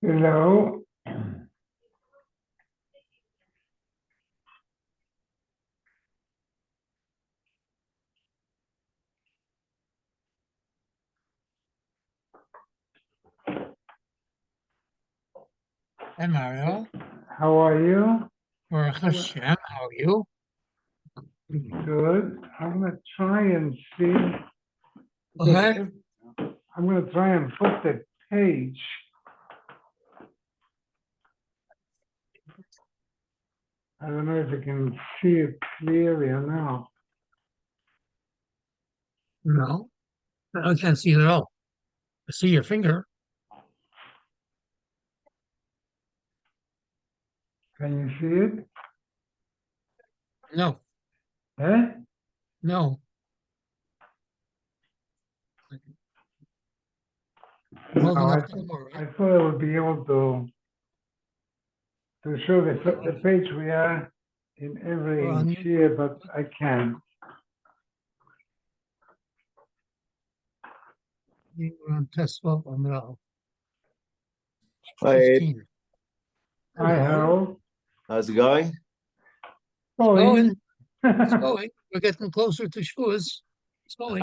Hello. Hi, Mario. How are you? Baruch Hashem. How are you? Good. I'm gonna try and see. Okay. I'm gonna try and put the page. I don't know if you can see it clearly or not. No, I can't see it at all. I see your finger. Can you see it? No, Eh? no. No, Holding I, up the camera, I right? thought I would be able to show the page we are in We're on every you. year, but I can't. We're on test 12. No. Hi, 15. Hi, Hello. Harold. how's it going? It's going. It's going. We're getting closer to Shavuos. It's going.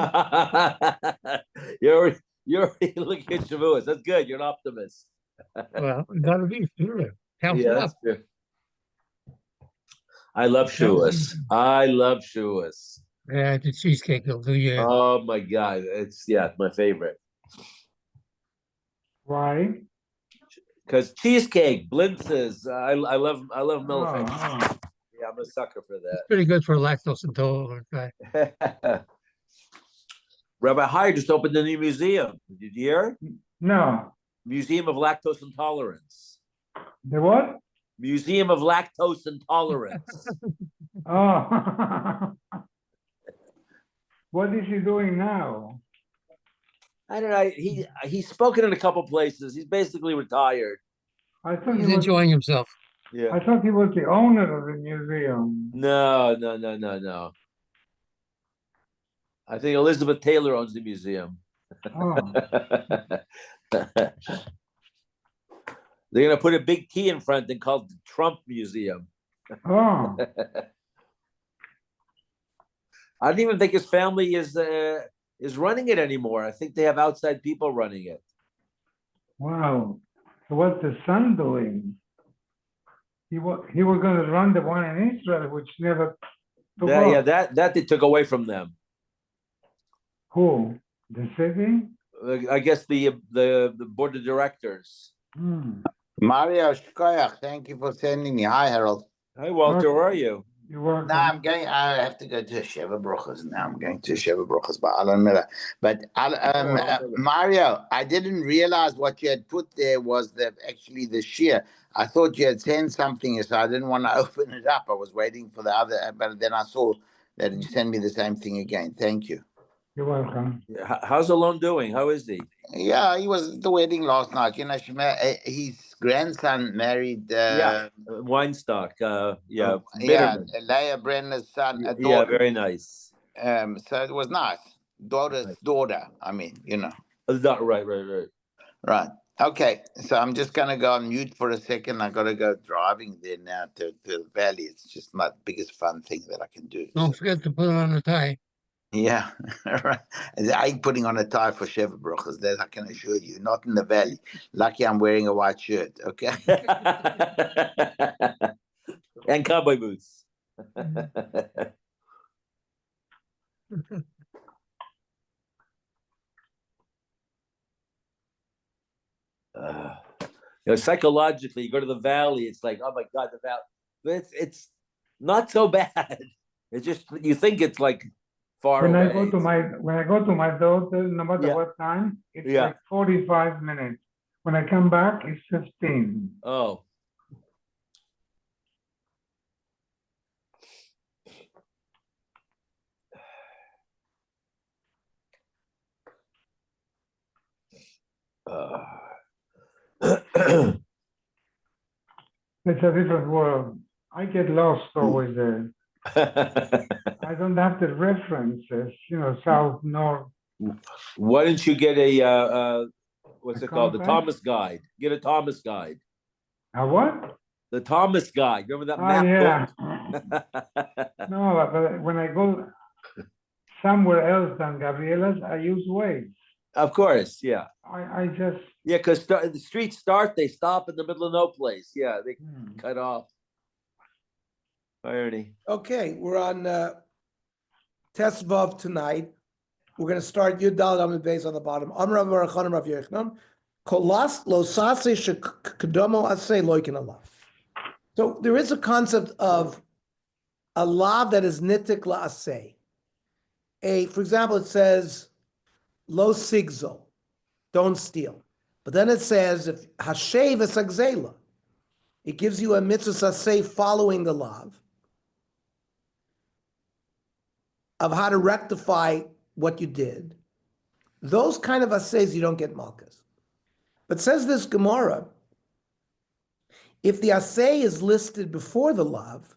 You're already looking at Shavuos. That's good. You're an optimist. Well, we gotta be sure. Count Yeah, it that's up. true. I love Shavuos. I love Shavuos. Yeah, the cheesecake will do you. Oh my God. It's my favorite. Why? Because cheesecake, blintzes, I love milk. Oh, Yeah, I'm a sucker for It's pretty good for lactose intolerant guy. that. Rabbi Hyde just opened a new museum. Did you hear? no. Museum of Lactose Intolerance. The what? Museum of Lactose Intolerance. Oh. What is he doing now? I don't know. He's spoken in a couple places. He's basically retired. I thought He's he was. enjoying himself. Yeah. I thought he was the owner of the museum. No. I think Elizabeth Taylor owns the museum. Oh, They're gonna put a big T in front and call it the Trump Museum. oh, I don't even think his family is running it anymore. I think they have outside people running it. wow. So what's the son doing? He was going to run the one in Israel, which never took off. That they took away from them. Who? The city? I guess the board of directors. Mario Shkoyach, thank you for sending me. Hi, Harold. Hi, Walter. Where are you? You're welcome. Now I have to go to Sheva Bruchas. Now I'm going to Sheva Bruchas by Alan Miller. But Mario, I didn't realize what you had put there was actually the shear. I thought you had sent something, so I didn't want to open it up. I was waiting for the other, but then I saw that you sent me the same thing again. Thank you. You're welcome. How's Alon doing? How is he? Yeah, he was at the wedding last night. You know, his grandson married. Weinstock. Leah Brenner's son. Yeah, very nice. So it was nice. Daughter's daughter. I mean, you know. Right. Right. Okay. So I'm just gonna go on mute for a second. I gotta go driving there now to the valley. It's just my biggest fun thing that I can do. Don't forget to put on a tie. Yeah, right. I ain't putting on a tie for Sheva Bruchas, that I can assure you. Not in the valley. Lucky I'm wearing a white shirt, okay? And cowboy boots. Psychologically, you go to the valley, it's like, oh my God, the valley. But it's not so bad. It's just you think it's like far When away. I go to my daughter, no matter what time, it's like 45 minutes. When I come back, it's 15. Oh. It's a different world. I get lost always there. I don't have the references, south, north. Why don't you get what's A it called? The compass? Thomas Guide. Get a Thomas Guide. A what? The Thomas Guide. Remember that Oh, map yeah. book? No, but when I go somewhere else than Gabriela's, I use Waze. Of course, yeah. I just, Yeah, because the streets start, they stop in the middle of no place. Yeah, they cut off. Irony. Okay, we're on Test Vav tonight. We're going to start Yud Daled Amud Beis on the bottom. Amrav Barachanim Rav Yochanan. Kolas lo sase shekadomo asay loikin Allah. So there is a concept of a lav that is nitik la asay. For example, it says lo sigzo, don't steal. But then it says if hashev esagzela, it gives you a mitzvah asay following the lav of how to rectify what you did. Those kind of assays you don't get malchus. But says this Gemara, if the assay is listed before the lav,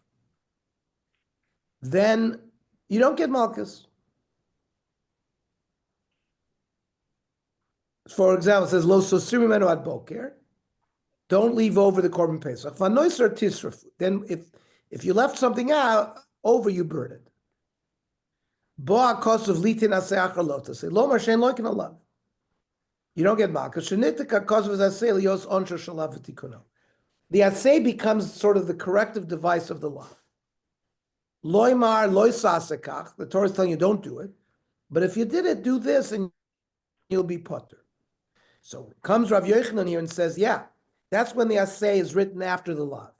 then you don't get malchus. For example, it says lo sosiri menu ad boker, don't leave over the korban pesach. Vanoiser tisrafu. Then if you left something out over, you burn it. Boa kosav litin asay achar lota. Say lo marshen loikin alav. You don't get malchus. Shenitika kosav asay lios onsher shalav v'tikuno. The assay becomes sort of the corrective device of the law. Loimar loy sasekach. The Torah is telling you don't do it, but if you did it, do this and you'll be potter. So comes Rav Yochanan here and says, yeah, that's when the assay is written after the law.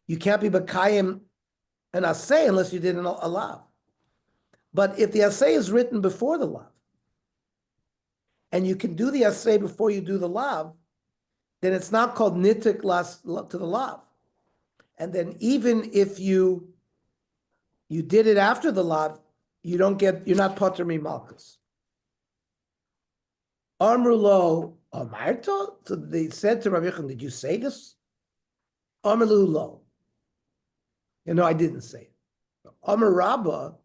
You can't be bakayim an assay unless you did a law. But if the assay is written before the law, and you can do the assay before you do the law, then it's not called nitik to the lav. And then even if you did it after the lav, you're not potter mi malchus. Amru lo amarto. So they said to Rabbi Yochanan, did you say this? Amru lo. I didn't say it. Amar Rabba,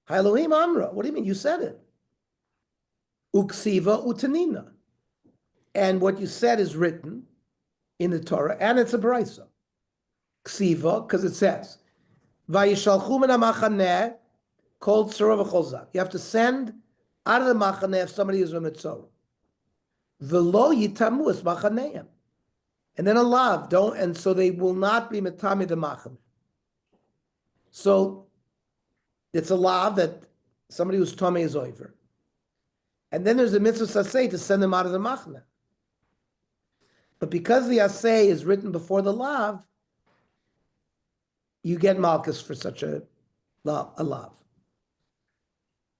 Elohim Amra. What do you mean? You said it. Uksiva utanina. And what you said is written in the Torah, and it's a brisa. Ksiva, because it says, Vayishalchu min ha-machaneh kol tzara v'chol zak. You have to send out of the machaneh if somebody is a mitzvah. V'lo yitamu es machaneim. And then a lav, and so they will not be mitami the machaneh. So it's a lav that somebody who's tummy is over. And then there's a mitzvah saseh to send them out of the machaneh. But because the assay is written before the lav, you get malchus for such a lav.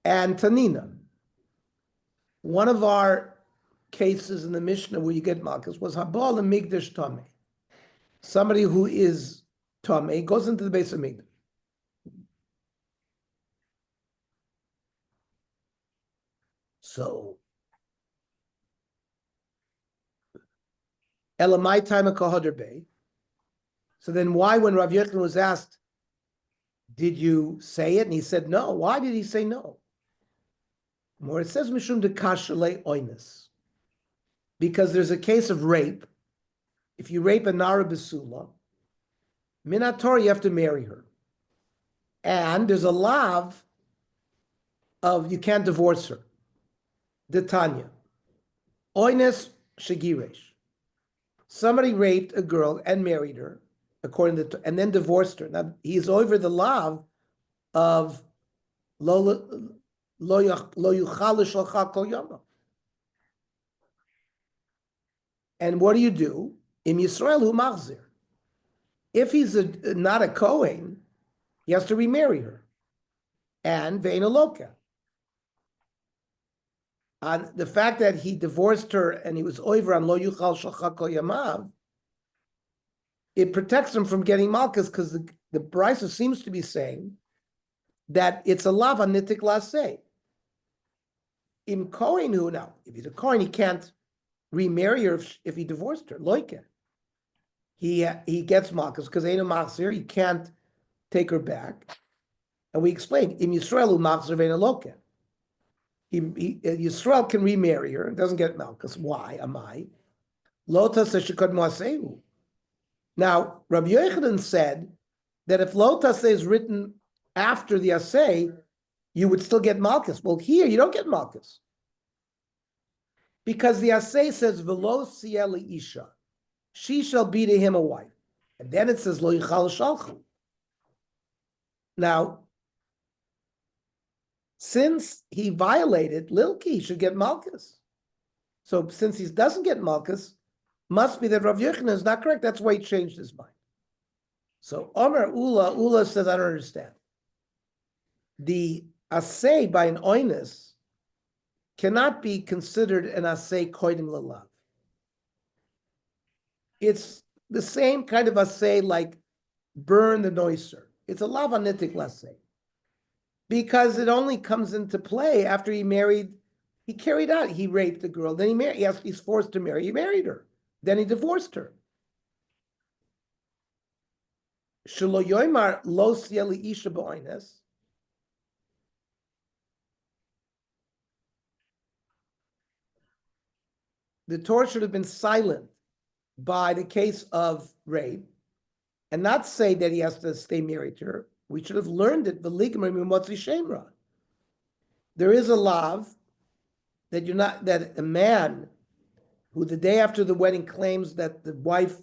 And tanina, one of our cases in the Mishnah where you get malchus was habal and migdash tameh. Somebody who is tameh goes into the base of migdash. So Elamai time a kahader bay. So then why, when Rav Yochanan was asked, did you say it? And he said no. Why did he say no? More, it says mishum de kashalei oinus. Because there's a case of rape. If you rape a nara besula, minator, you have to marry her. And there's a lav of you can't divorce her. Detanya. Oinus shagiresh. Somebody raped a girl and married her, and then divorced her. Now he's over the lav of lo yuchal l'shalcha kol yama. And what do you do? Im Yisrael hu machzir. If he's not a Kohen, he has to remarry her. And ve'en aloka. On the fact that he divorced her and he was over on lo yuchal shalcha kol yamav, it protects him from getting malchus because the brisa seems to be saying that it's a lava nitik laseh. Im Kohen who, now, if he's a Kohen, he can't remarry her if he divorced her. Loike. He gets malchus because ain't a machzir, he can't take her back. And we explained, Im Yisrael hu machzir ve'en aloka. Yisrael can remarry her, doesn't get Malkus. Why? Amai. Lotas shekod moaseu. Now, Rabbi Yochanan said that if Lotas is written after the Asay, you would still get Malkus. Well, here you don't get Malkus. Because the Asay says, Velo sieli isha. She shall be to him a wife. And then it says, Lo yichal shalchu. Now, since he violated Lilki, he should get Malkus. So since he doesn't get Malkus, must be that Rav Yochanan is not correct. That's why he changed his mind. So Omer Ula says, I don't understand. The Asay by an oinus cannot be considered an Asay koidim lelav. It's the same kind of Asay like burn the noiser. It's a lavanitic Asay. Because it only comes into play after he married, he carried out, he raped the girl, then he married, he's forced to marry, he married her, then he divorced her. Shelo yoimar lo sieli isha b'oines. The Torah should have been silent by the case of rape and not say that he has to stay married to her. We should have learned it. There is a law that a man who the day after the wedding claims that the wife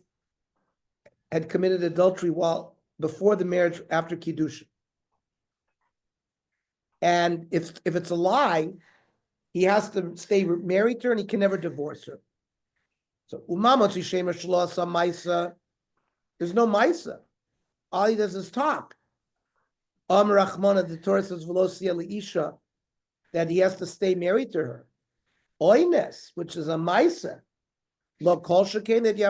had committed adultery while before the marriage after Kiddushin. And if it's a lie, he has to stay married to her and he can never divorce her. So there's no maisa. All he does is talk. The Torah says isha, that he has to stay married to her. Oines, which is a maisa. Lo kol shekain that he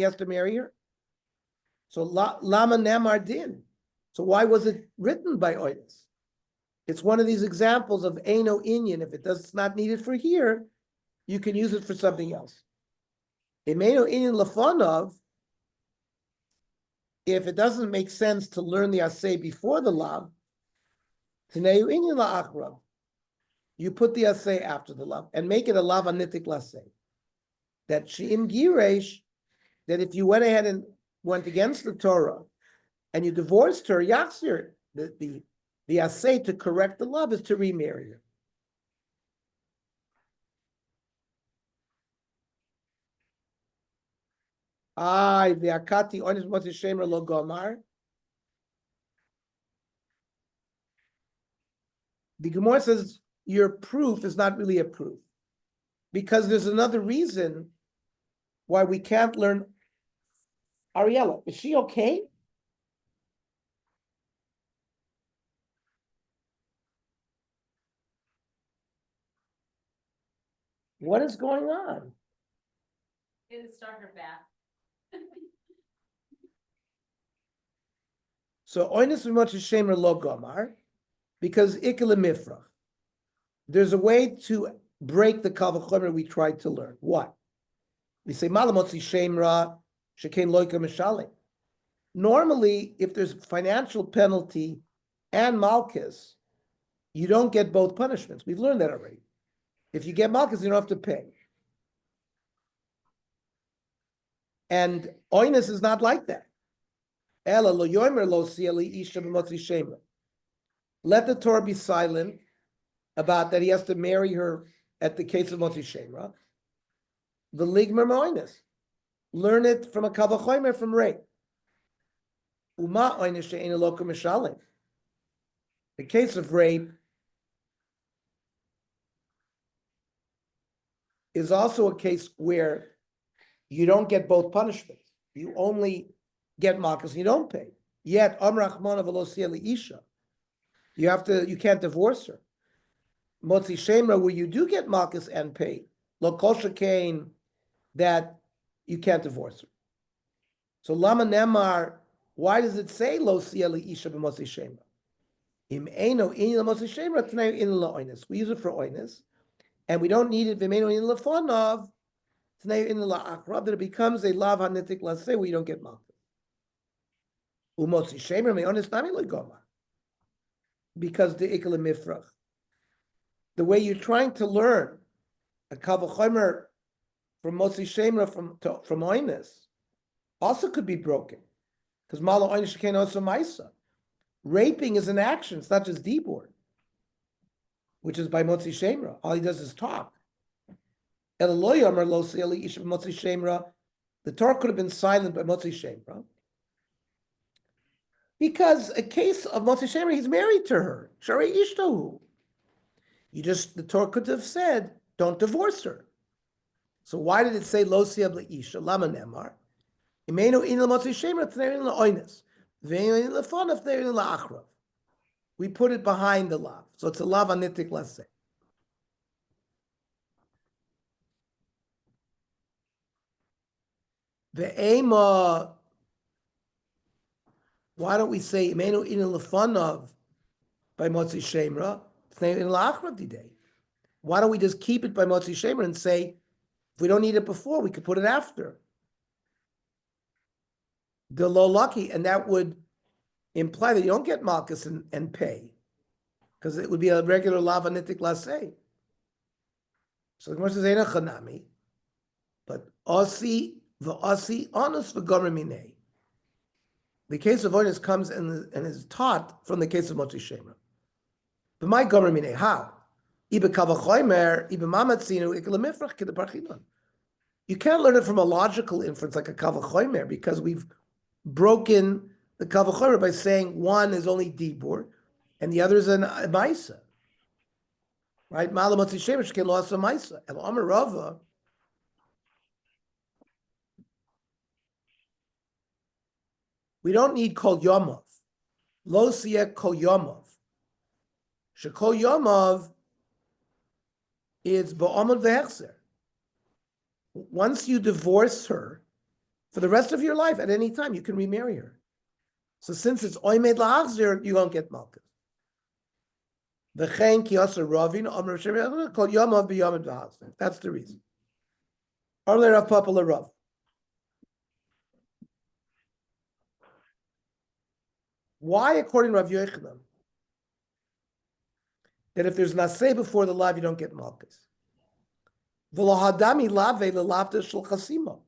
has to marry her. So lama nemar din. So why was it written by Oines? It's one of these examples of Eino Inyan. If it's not needed for here, you can use it for something else. Eino Inyan lafonov, if it doesn't make sense to learn the Asay before the Lav, Tineu Inyan la'achrav, you put the Asay after the Lav and make it a Lav anitik Lasay. That She'im Giresh, that if you went ahead and went against the Torah and you divorced her, Yachzir, the Asay to correct the love is to remarry her. The Akati Onis Motishemer Lo Gomar. The Gemara says your proof is not really a proof because there's another reason why we can't learn. Ariella, is she okay? What is going on? Didn't start her bath. So oinus v'mot shemer lo gomar, because ikele mifrach. There's a way to break the kal v'chomer we tried to learn. What? We say malamotzi shemra shekain loika mishalim. Normally, if there's financial penalty and malchus, you don't get both punishments. We've learned that already. If you get malchus, you don't have to pay. And oinus is not like that. Ela lo yomer lo sieli isha b'motzi shemra. Let the Torah be silent about that he has to marry her at the case of motzi shemra. The ligmer oinus. Learn it from a kavachomer from rape. Uma oinus she'ena loka mishalim. The case of rape is also a case where you don't get both punishments. You only get malchus, you don't pay. Yet, amrachmana v'lo sieli isha. You can't divorce her. Motzi shemra, where you do get malchus and pay. Lo kol shekain, that you can't divorce her. So lama nemar, why does it say lo sieli isha b'motzi shemra? Im eino in la motzi shemra t'nei in la oinus. We use it for oinus, and we don't need it v'meino in la fonov t'nei in la akrab, that it becomes a lav hanitik laseh where you don't get malchus. Umotzi shemra me oinus nami lo gomar, because the ikele mifrach. the way you're trying to learn a kavachomer from Motzi Shemra from Oinus also could be broken. Because Malo Oinish Shekain also Maisa. Raping is an action, it's not just Dibur, which is by Motzi Shemra. All he does is talk. The Torah could have been silent by Motzi Shemra. Because a case of Motzi Shemra, he's married to her. Shari Ishtahu. The Torah could have said, don't divorce her. So why did it say Lo Siab Leisha? Lama Nemar. Imenu in Motzi Shemra Tnerin LaOinus. Ve'in Lefonaf Tnerin LaAchrav. We put it behind the lav. So it's a lav anitik laseh. Ve'ema. Why don't we say Imenu in Lefonov by Motzi Shemra? Tnerin LaAchrav Didei. Why don't we just keep it by Motzi Shemra and say, if we don't need it before, we could put it after. The low lucky, and that would imply that you don't get malchus and pay, because it would be a regular lava nitik laseh. So the Gemara says, "Eina chanami," but asi honest v'gomer minei. The case of onus comes and is taught from the case of Motzi Shemra. But my gomer minei, how? You can't learn it from a logical inference like a kavachomer, because we've broken the kavachomer by saying one is only dibur and the other is an maisa. Right? Malamotzi shemesh can lost a maisa. El Amar Rava. We don't need kol yomov. Lo siyeh kol yomov. Shekol yomov is ba'amad v'hechzer. Once you divorce her, for the rest of your life, at any time, you can remarry her. So since it's oimed la'achzer, you don't get malchus. V'chein ki asa ravin amar shemir kol yamav b'yamad v'hechzer. That's the reason. Arle Rav Papa Rav. Why, according to Rav Yochanan, that if there's naseh before the lav, you don't get malchus? V'lohadami lave le'lavta shel chasima.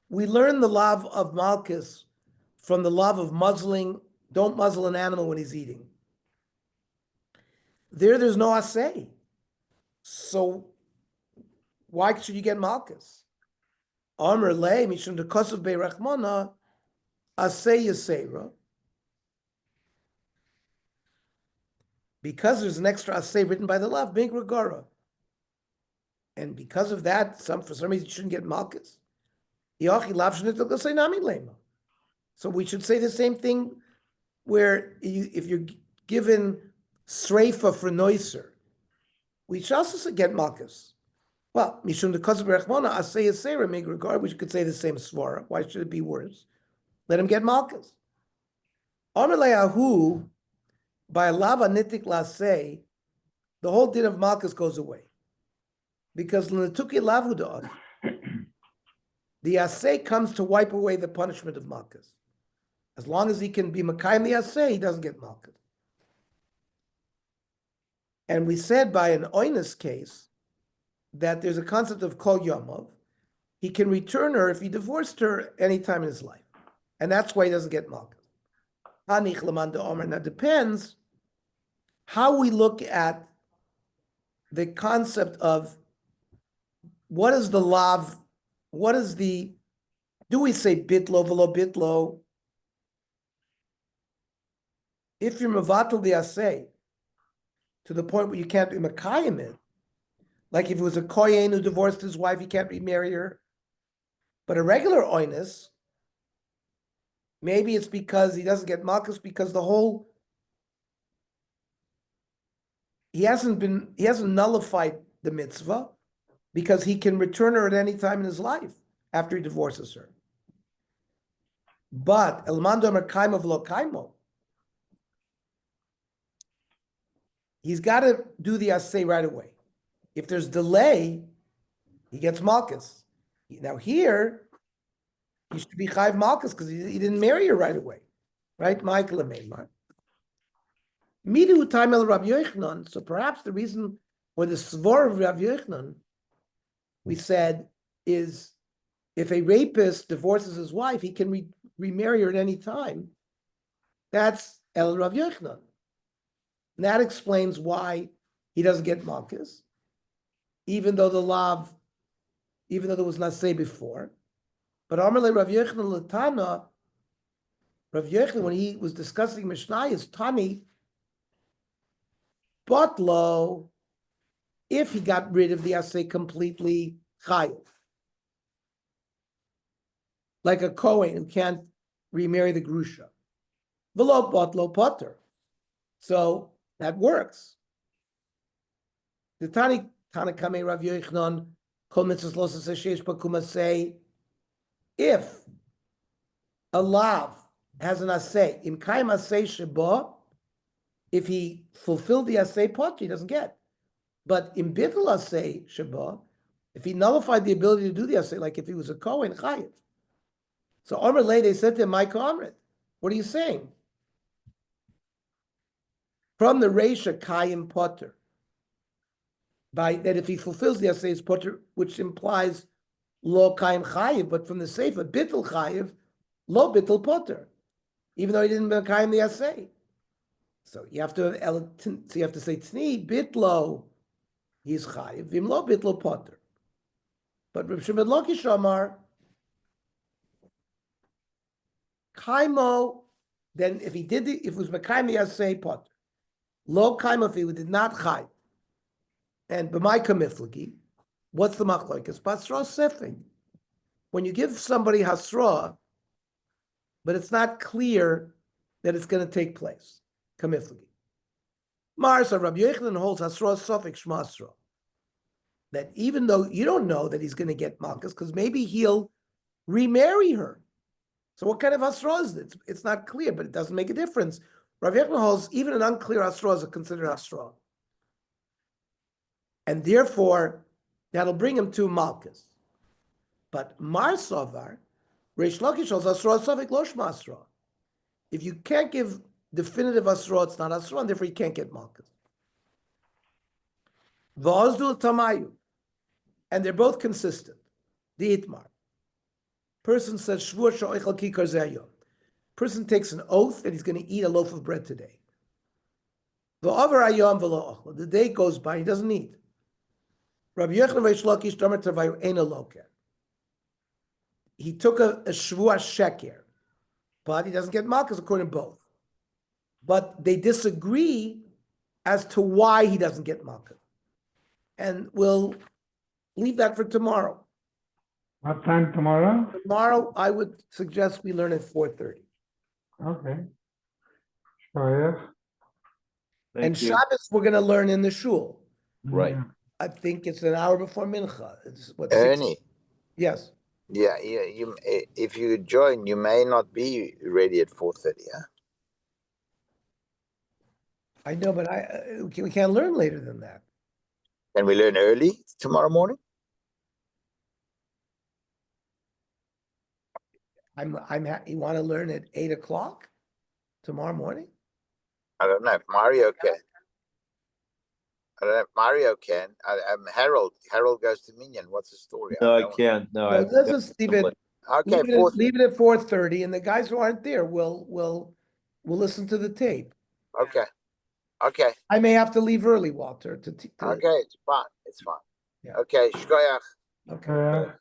We learn the lav of malchus from the lav of muzzling. Don't muzzle an animal when he's eating. There's no asay. So why should you get malchus? Amr le mishum dekosav beirachmana asay yasera. Because there's an extra asay written by the lav, big regara. And because of that, for some reason you shouldn't get malchus. So we should say the same thing where if you're given sreifa for noiser, we should also get malchus. Well, mishum dekosav beirachmana asay yasera make regard. We could say the same svara. Why should it be worse? Let him get malchus. Amar le'ahu, by a lava nitik laseh, the whole din of malchus goes away. Because l'netuki lavudah, the asay comes to wipe away the punishment of malchus. As long as he can be makayim the asay, he doesn't get malchus. And we said by an oinus case that there's a concept of kol yomov. He can return her if he divorced her any time in his life. And that's why he doesn't get malchus. Hanich lamanda omer. Now, depends how we look at the concept of what is the lav, what is the, do we say bitlo velo bitlo? If you're mevatel the asay to the point where you can't be makayim it, like if it was a kohen who divorced his wife, he can't remarry her. But a regular oinus, maybe it's because he doesn't get malchus because he hasn't nullified the mitzvah because he can return her at any time in his life after he divorces her. But el mando merkaimo v'lo kaimo, he's got to do the asay right away. If there's delay, he gets malchus. Now here, he should be chayv malchus because he didn't marry her right away, right? Michael and Meimar. Midu time el Rav Yochanan. So perhaps the reason, or the svor of Rav Yochanan, we said, is if a rapist divorces his wife, he can remarry her at any time. That's el Rav Yochanan. And that explains why he doesn't get malchus, even though there was naseh before. But Amarle Rav Yochanan Latana, Rav Yochanan, when he was discussing Mishnah, is Tani, Botlo, if he got rid of the asay completely, chayiv. Like a Kohen who can't remarry the Grusha. Velo Botlo Potter. So that works. The Tanakame Rav Yochanan, Kol Mitzvos Lo Saseh Bakuma say, if a lav has an asay, im kaim asay sheba, if he fulfilled the asay pot, he doesn't get. But im bittul asay sheba, if he nullified the ability to do the asay, like if he was a kohen chayiv. So Omer Lay, they said to him, Micah Amrit, what are you saying? From the Reisha Kayim Potter, by that if he fulfills the asay is Potter, which implies lo Kayim Chayiv, but from the Sefer bittul Chayiv, lo bittul Potter, even though he didn't Kayim the asay. So you have to say Tni bitlo, he's Chayiv, vim lo bitlo Potter. But Reb Shimon Lakish Amar, Kaimo, then if it was Mekayim the asay Potter. Lo Kaimo, if he did not Chayiv. And b'may kamiflagi, what's the machlokes? Basra sefing. When you give somebody hasra, but it's not clear that it's going to take place. Kamiflagi. Marsa Rabbi Yochanan holds hasra sofik shmasra. That even though you don't know that he's going to get malchus, because maybe he'll remarry her. So what kind of hasra is it? It's not clear, but it doesn't make a difference. Rabbi Yochanan holds even an unclear hasra is considered hasra. And therefore, that'll bring him to malchus. But Mar Sovar, Reish Lakish holds Asra Sofik Losh Masra. If you can't give definitive Asra, it's not Asra, and therefore you can't get malchus. V'ozdul Tamayu. And they're both consistent. The Itmar. Person says, Shvur Sha'oichel Kikar Zayom. Person takes an oath that he's going to eat a loaf of bread today. V'over Ayom V'lo Ochel. The day goes by, he doesn't eat. Rabbi Yochanan Reish Lakish Damer Tavayu Eina Loker. He took a shvua sheker, but he doesn't get malchus according to both. But they disagree as to why he doesn't get malchus. And we'll leave that for tomorrow. What time tomorrow? Tomorrow, I would suggest we learn at 4:30. Okay. Sure. And Shabbos, we're going to learn in the shul. Right. I think it's an hour before mincha. It's what, Ernie. Yes. Yeah, you if you join, you may not be ready at 4:30. Huh? I know, but we can't learn later than that. Can we learn early tomorrow morning? You want to learn at 8 o'clock tomorrow morning? I don't know if Mario can. I don't know if Mario can. Harold goes to Minyan. What's the story? No, I don't- can't. No, No, let's just leave it. Okay, Leave it at 4:30, and the guys who aren't there will listen to the tape. Okay. I may have to leave early, Walter. Okay, it's fine. It's fine. Yeah. Okay, shkoyach. Okay. Uh,